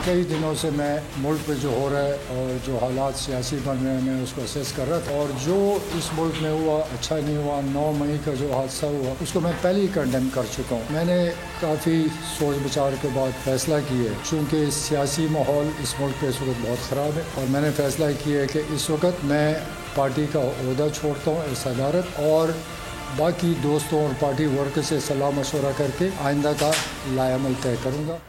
कई दिनों से मैं मुल्क पे जो हो रहा है और जो हालात सियासी बन रहे हैं मैं उसको असेस कर रहा था, और जो इस मुल्क में हुआ अच्छा नहीं हुआ। 9 मई का जो हादसा हुआ उसको मैं पहले ही कंडेम कर चुका हूँ। मैंने काफ़ी सोच विचार के बाद फैसला किया है, चूँकि सियासी माहौल इस मुल्क पे इस वक्त बहुत ख़राब है, और मैंने फैसला किया है कि इस वक्त मैं पार्टी का ओहदा छोड़ता हूँ सदारत, और बाकी दोस्तों और पार्टी वर्कर से सलाह मशवरा करके आइंदा का लाएअमल तय करूँगा।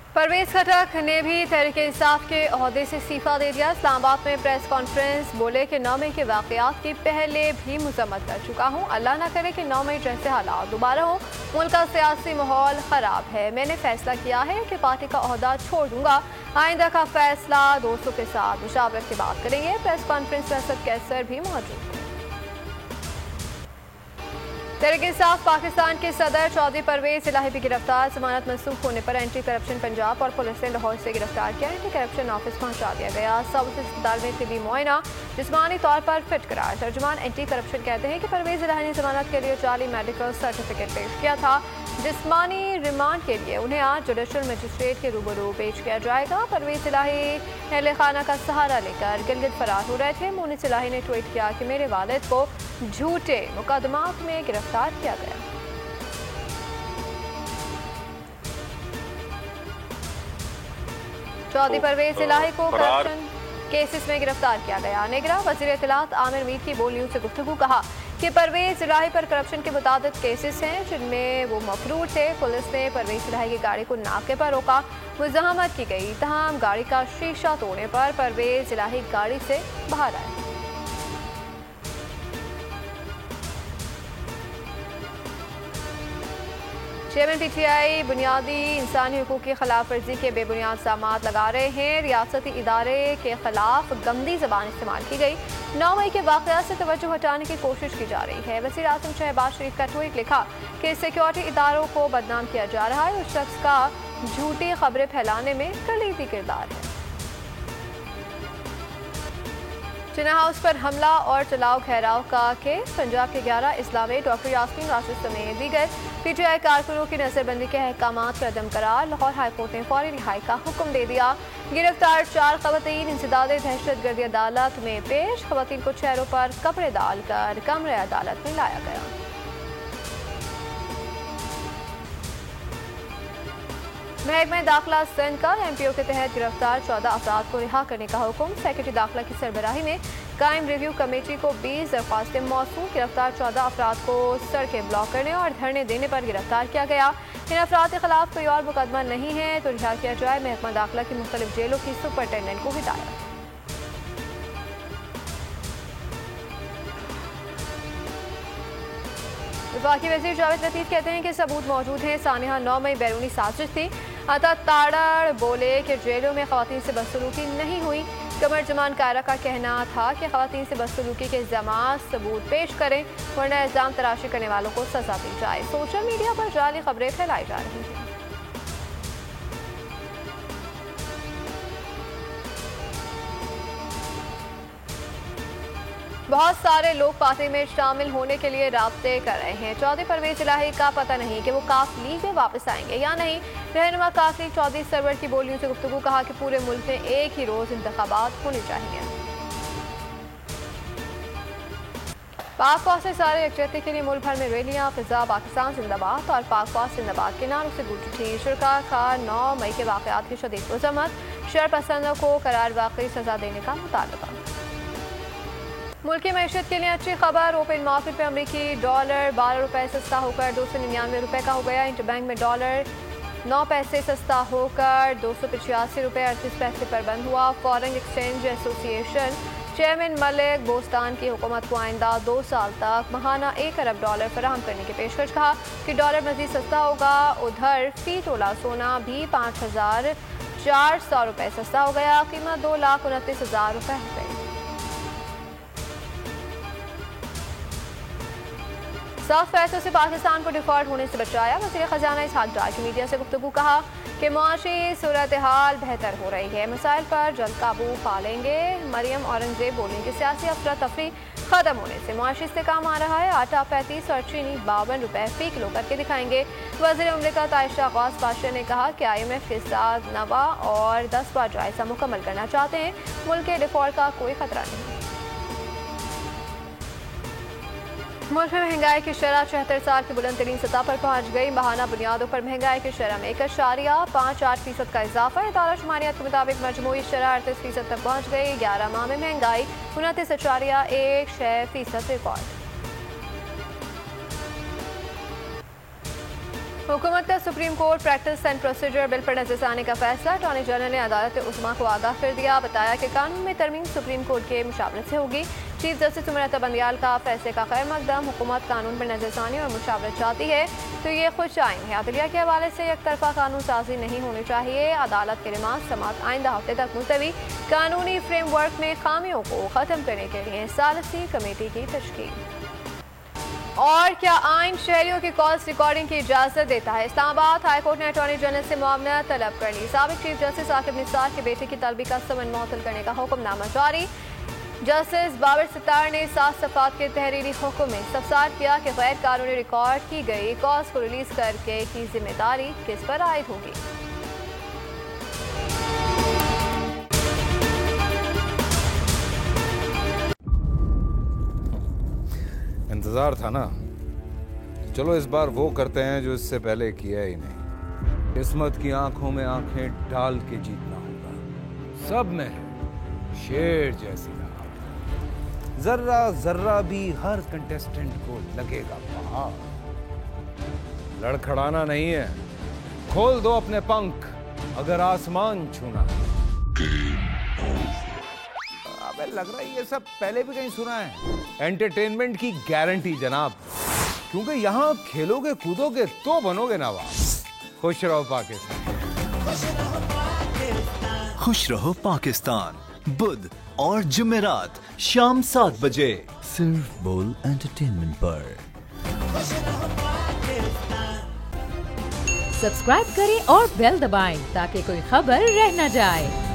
परवेज खटक ने भी तहरीक इंसाफ के ओहदे से इस्तीफा दे दिया। इस्लामाबाद में प्रेस कॉन्फ्रेंस बोले कि 9 मई के वाक़यात की पहले भी मजम्मत कर चुका हूँ। अल्लाह ना करे कि 9 मई जैसे हालात दोबारा हो। मुल्क का सियासी माहौल ख़राब है। मैंने फैसला किया है कि पार्टी का ओहदा छोड़ दूंगा। आइंदा का फैसला दोस्तों के साथ मुशावरत की बात करेंगे। प्रेस कॉन्फ्रेंस में असद कैसर भी मौजूद थे। तहरीक इंसाफ पाकिस्तान के सदर चौधरी परवेज इलाही भी गिरफ्तार। जमानत मनसूख होने पर एंटी करप्शन पंजाब और पुलिस ने लाहौर से गिरफ्तार किया। एंटी करप्शन ऑफिस पहुंचा दिया गया। साउथ अस्पताल में तिबी मुआयना, जिस्मानी तौर पर फिट करार। तर्जुमान एंटी करप्शन कहते हैं कि परवेज इलाही ने जमानत के लिए जाली मेडिकल सर्टिफिकेट पेश किया था। जिस्मानी रिमांड के लिए उन्हें आज जुडिशल मजिस्ट्रेट के रूबरू पेश किया जाएगा। परवेज इलाही अहले खाना का सहारा लेकर गिलगित फरार हो रहे थे। मोनिस इलाही ने ट्वीट किया कि मेरे वालिद को झूठे मुकदमात में गिरफ्तार किया गया। चौधरी परवेज इलाही को करप्शन केसेस में गिरफ्तार किया गया। निगरान वज़ीर इत्तलात आमिर मीर की बोल न्यूज़ से गुफ्तगू कहा कि परवेज इलाही पर करप्शन के मुताबिक केसेस हैं जिनमें वो मफरूर थे। पुलिस ने परवेज इलाही की गाड़ी को नाके पर रोका, मुज़ाहमत की गई, तमाम गाड़ी का शीशा तोड़ने पर परवेज इलाही गाड़ी से बाहर आए। चेयरमैन पीटीआई बुनियादी इंसानी हुकूक की खिलाफ वर्जी के बेबुनियाद इल्ज़ामात लगा रहे हैं। रियासती इदारे के खिलाफ गंदी जबान इस्तेमाल की गई। 9 मई के वाक़यात से तवज्जो हटाने की कोशिश की जा रही है। वज़ीर आज़म शहबाज शरीफ का ट्वीट लिखा कि सिक्योरिटी इदारों को बदनाम किया जा रहा है। उस शख्स का झूठी खबरें फैलाने में कलीदी किरदार है। जिन्ना हाउस पर हमला और चलाओ घेराव का केस। पंजाब के 11 इस्लामी डॉक्टर यास्मीन राशिद समेत दीगर पीटीआई कारकुनों की नजरबंदी के अहकामात का अदम करार। लाहौर हाईकोर्ट ने फौरी रिहाई का हुक्म दे दिया। गिरफ्तार 4 खवातीन इंसदाद दहशतगर्दी अदालत में पेश। खवातीन को चेहरों पर कपड़े डालकर कमरे अदालत में लाया गया। महकमा दाखिला सिंध का एमपीओ के तहत गिरफ्तार 14 अफराद को रिहा करने का हुक्म। सेक्रेटरी दाखिला की सरबराही में कायम रिव्यू कमेटी को 20 दरख्वास्तें मौसूल। गिरफ्तार 14 अफराद को सड़कें ब्लॉक करने और धरने देने पर गिरफ्तार किया गया। इन अफराद के खिलाफ कोई और मुकदमा नहीं है तो रिहा किया जाए। महकमा दाखिला की मुख्तलिफ जेलों की सुपरटेंडेंट को हिदायत। वफाकी वज़ीर जावेद लतीफ़ कहते हैं कि सबूत मौजूद हैं। सानिहा 9 मई बैरूनी साजिश थी। अता ताड़ड़ बोले कि जेलों में ख़वातीन से बदसलूकी नहीं हुई। कमर जमान कायरा का कहना था कि ख़वातीन से बदसलूकी के इल्ज़ामात सबूत पेश करें वरना इल्ज़ाम तराशी करने वालों को सज़ा दी जाए। सोशल मीडिया पर जाली खबरें फैलाई जा रही हैं। बहुत सारे लोग पार्टी में शामिल होने के लिए राब्ते कर रहे हैं। चौधरी परवेज इलाही का पता नहीं कि वो काफ लीग में वापस आएंगे या नहीं। रहनुमा काफ लीग चौधरी सरवर की बोलियों से गुफ्तगू कहा कि पूरे मुल्क में एक ही रोज इंतखाबात होने चाहिए। पाक फौज से सारे यकजहती के लिए मुल्क भर में रैलियां। फिजा पाकिस्तान जिंदाबाद और पाक फौज जिंदाबाद के नारों से गूंज उठी। शुरा का 9 मई के वाक़यात की शदीद मजम्मत। शर पसंदों को करार वाकई सजा देने का मुतालबा। मुल्क की मैशत के लिए अच्छी खबर। ओपन मार्केट में अमरीकी डॉलर 12 रुपये सस्ता होकर 299 रुपये का हो गया। इंटरबैंक में डॉलर 9 पैसे सस्ता होकर 285 रुपये 38 पैसे पर बंद हुआ। Foreign exchange association chairman Malik Bostan की हुकूमत को आइंदा 2 साल तक माहाना 1 अरब डॉलर फराहम करने की पेशकश। कहा कि डॉलर मजीद सस्ता होगा। उधर फी तोला सोना भी 5400 रुपये सस्ता हो गया। कीमत 2,29,000 रुपये हो गई। साफ फैसलों से पाकिस्तान को डिफॉल्ट होने से बचाया। वज़ीर खजाना इसहाक डार की मीडिया से गुफ्तगू। कहा कि मुआशी सूरत हाल बेहतर हो रही है, मसाइल पर जल्द काबू पा लेंगे। मरियम औरंगजेब बोलें कि सियासी अफरा तफरी खत्म होने से मुआशी इस्तेकाम आ रहा है। आटा 35 और चीनी 52 रुपए फी किलो करके दिखाएंगे। वज़ीर मुमलिकत आयशा अब्बास पाशा ने कहा कि IMF के साथ 9वां और 10वां जायजा मुकम्मल करना चाहते हैं। मुल्क के डिफॉल्ट का कोई खतरा नहीं। मुल्क में महंगाई की शरह 76 साल की बुलंद तरीन सतह पर पहुंच गई। माहाना बुनियादों पर महंगाई की शरह में 1.58% का इजाफा। इदारा शुमारियात के मुताबिक मजमूई शरह 38% तक पहुंच गई। 11 माह में महंगाई 29.16% रिकॉर्ड। हुकूमत का supreme court practice and procedure bill पर नजरसानी का फैसला। अटॉर्नी जनरल ने अदालत उस्मा को आगाह कर दिया। बताया कि कानून में तरमीम सुप्रीम कोर्ट के मुशावरत से होगी। चीफ जस्टिस उमरता बंदियाल का फैसले का खैर मकदम। हुकूमत कानून पर नजरसानी और मुशावरत चाहती है तो ये खुद चाइन है। अदलिया के हवाले से एक तरफा कानून साजी नहीं होनी चाहिए। अदालत के रिमांड समात आइंदा हफ्ते तक मुलतवी। कानूनी फ्रेमवर्क में खामियों को खत्म करने के लिए सालिसी कमेटी की तश्कील। और क्या आइन शहरियों की कॉल्स रिकॉर्डिंग की इजाजत देता है? इस्लामाबाद हाई कोर्ट ने अटॉर्नी जनरल से मुआवनत तलब कर ली। साबिक चीफ जस्टिस आकिब निसार के बेटे की तलबी का समन मुअत्तल करने का हुक्मनामा जारी। जस्टिस बाबर सितार ने 7 सफ़ात के तहरीरी हुक्म में इस्तफसार किया कि गैर कानूनी रिकॉर्ड की गई कॉल्स को रिलीज करके की जिम्मेदारी किस पर आयद होगी। इंतजार था ना, चलो इस बार वो करते हैं जो इससे पहले किया ही नहीं। किस्मत की आंखों में आंखें डाल के जीतना होगा। सब में शेर जैसी राह, जर्रा जर्रा भी हर कंटेस्टेंट को लगेगा पहाड़। लड़खड़ाना नहीं है, खोल दो अपने पंख अगर आसमान छूना है। अबे लग रहा है ये सब पहले भी कहीं सुना है। एंटरटेनमेंट की गारंटी जनाब, क्योंकि यहाँ खेलोगे कूदोगे तो बनोगे नवाब। खुश रहो पाकिस्तान। खुश रहो पाकिस्तान बुध और जुमेरात शाम 7 बजे सिर्फ बोल एंटरटेनमेंट पर। सब्सक्राइब करें और बेल दबाएं ताकि कोई खबर रह न जाए।